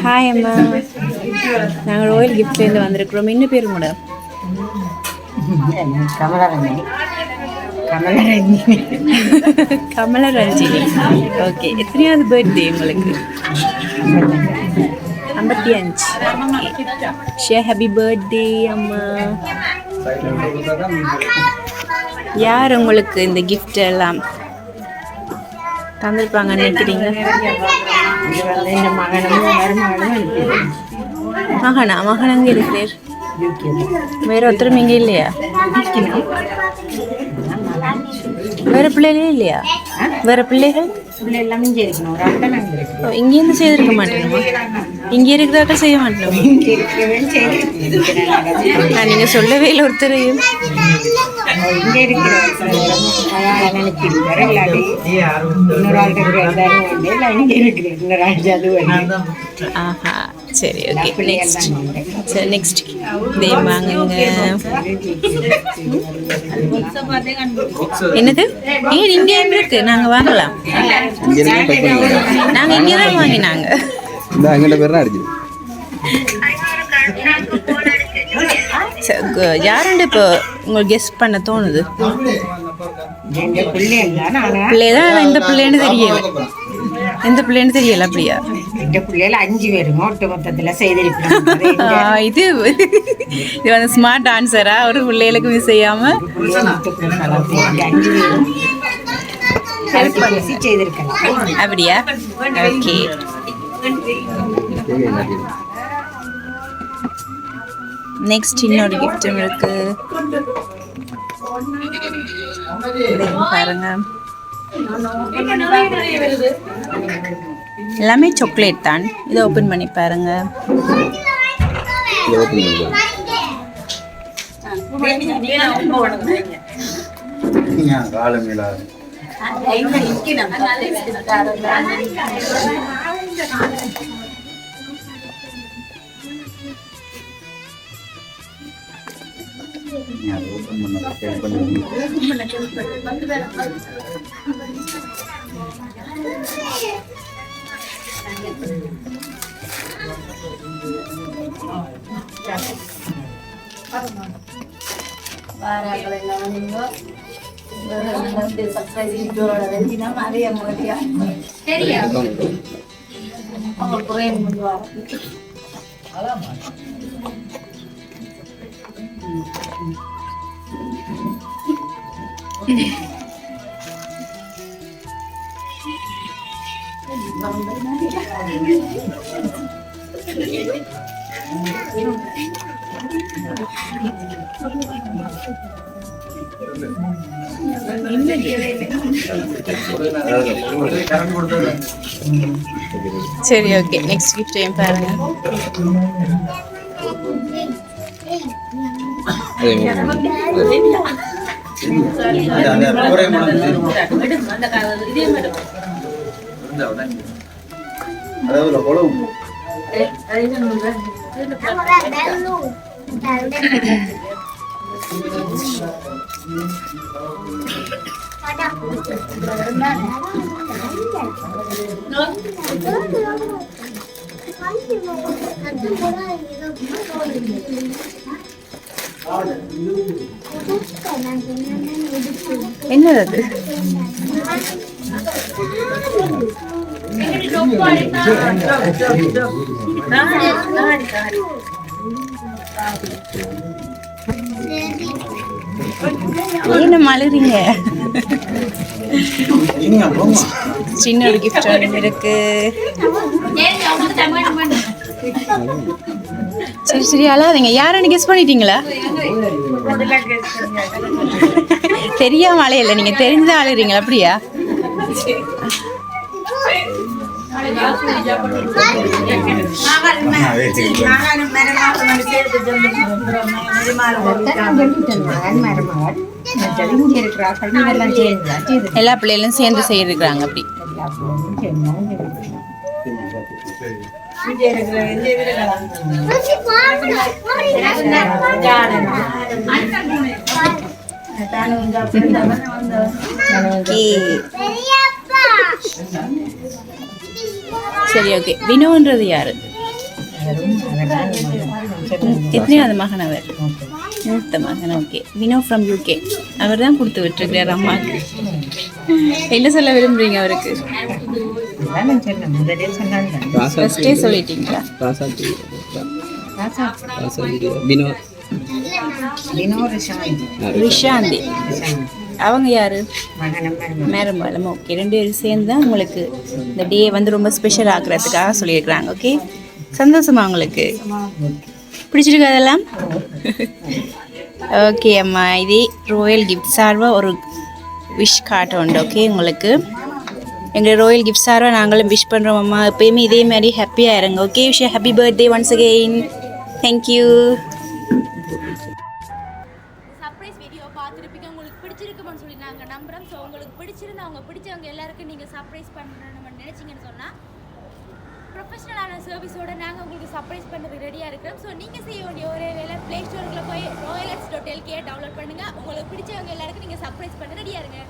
Hi அம்மா, நாங்கள் Royal கிஃப்ட்லேருந்து வந்திருக்கிறோம். என்ன பேர் கூட? கமலரஞ்சினி. ஓகே, எத்தனையாவது பர்த்டே உங்களுக்கு? 55. ஷே ஹாப்பி பர்த்டே அம்மா. யார் உங்களுக்கு இந்த கிஃப்ட் எல்லாம் தந்திருப்பாங்க நினைக்கிறீங்க? மகன் அங்கே இருக்கிறார். வேற ஒருத்தரும் இங்கே இல்லையா? வேற பிள்ளைகளே இல்லையா? வேற பிள்ளைகள் இங்கேருந்து செய்திருக்க மாட்டேனுமா? இங்கே இருக்கிறாக்க செய்ய மாட்டோம். நீங்க சொல்லவே இல்லை ஒருத்தரையும். ஆஹா, சரி, ஓகே. நெக்ஸ்ட், சரி, நெக்ஸ்ட் வாங்குங்க. என்னது? இங்கே இருக்கு, நாங்க வாங்கலாம். நாங்க இங்கே தான் வாங்கினாங்க. யாருண்டு இப்போ உங்களுக்கு கெஸ் பண்ண தோணுது? பிள்ளைதான். இந்த பிள்ளைன்னு தெரியல, எந்த பிள்ளைன்னு தெரியல. அப்படியா? இந்த பிள்ளைல 5 பேர் மொத்த மொத்தத்தில் செய்திருப்பாங்க. இது வந்து ஸ்மார்ட் ஆன்சரா? ஒரு பிள்ளைகளுக்கு மிஸ் செய்யாம 5 பேரும் ஹெல்ப் பண்ணி செய்திருக்கலாம். அப்படியா? ஓகே. நெக்ஸ்ட் இன்னொரு கிஃப்ட்டும் இருக்கு பாருங்க. எல்லாமே சாக்லேட் தான். இதை ஓப்பன் பண்ணி பாருங்க. சரி, ஓகே. நெக்ஸ்ட் கிஃப்ட் ஏன் பாருங்க. என்னது? என்ன மலருங்க? சின்ன ஒரு கிஃப்ட் இருக்கு. சரி சரி, அழாதீங்க. யாருன்னு கெஸ் பண்ணிட்டீங்களா? தெரியாம அலையில, நீங்க தெரிஞ்சா அழுறீங்களா? அப்படியா? எல்லா பிள்ளைகளும் சேர்ந்து செய்யிருக்கிறாங்க. அப்படி சரி ஓகே. வினோன்றது யாரு? எத்தனையாவது மகன் அவர்? மூத்த மகன். ஓகே. Vino from UK. அவர் தான் கொடுத்து விட்டுருக்கிறார் அம்மாவுக்கு. என்ன சொல்ல விரும்புறீங்க அவருக்கு? ஃபர்ஸ்டே சொல்லிட்டீங்களா? ரிஷாந்தி அவங்க யாரு? மேரம்பாலம். ஓகே. 2 பேரும் சேர்ந்து தான் உங்களுக்கு இந்த டே வந்து ரொம்ப ஸ்பெஷல் ஆக்குறதுக்காக சொல்லியிருக்கிறாங்க. ஓகே. சந்தோஷமா உங்களுக்கு? பிடிச்சிருக்கு அதெல்லாம்? ஓகே அம்மா, இது ராயல் கிஃப்ட் சார்பாக ஒரு விஷ் கார்டு உண்டு. ஓகே, உங்களுக்கு எங்கள் ராயல் கிஃப்ட் சார்பாக நாங்களும் விஷ் பண்ணுறோம் அம்மா. எப்பயுமே இதே மாதிரி ஹாப்பியாக இருங்க. Okay wish happy birthday once again. Thank you. Surprise video பார்த்துருப்பீங்க, உங்களுக்கு பிடிச்சிருக்குன்னு சொல்லி நாங்கள் நம்புகிறோம். ஸோ உங்களுக்கு பிடிச்சிருந்தா அவங்க பிடிச்சவங்க எல்லாருக்கும் நீங்கள் சர்ப்ரைஸ் பண்ணணும்னு நினச்சிங்கன்னு சொன்னால் ப்ரொஃபஷனலான சர்வீஸோட நாங்கள் உங்களுக்கு சர்ப்ரைஸ் பண்ணுறதுக்கு ரெடியாக இருக்கிறோம். ஸோ நீங்கள் செய்ய வேண்டிய ஒரே வேலை ப்ளே ஸ்டோரில் போய் royalex.lk டவுன்லோட் பண்ணுங்கள். உங்களுக்கு பிடிச்சவங்க எல்லாருக்கும் நீங்கள் சர்ப்ரைஸ் பண்ண ரெடியாக இருங்க.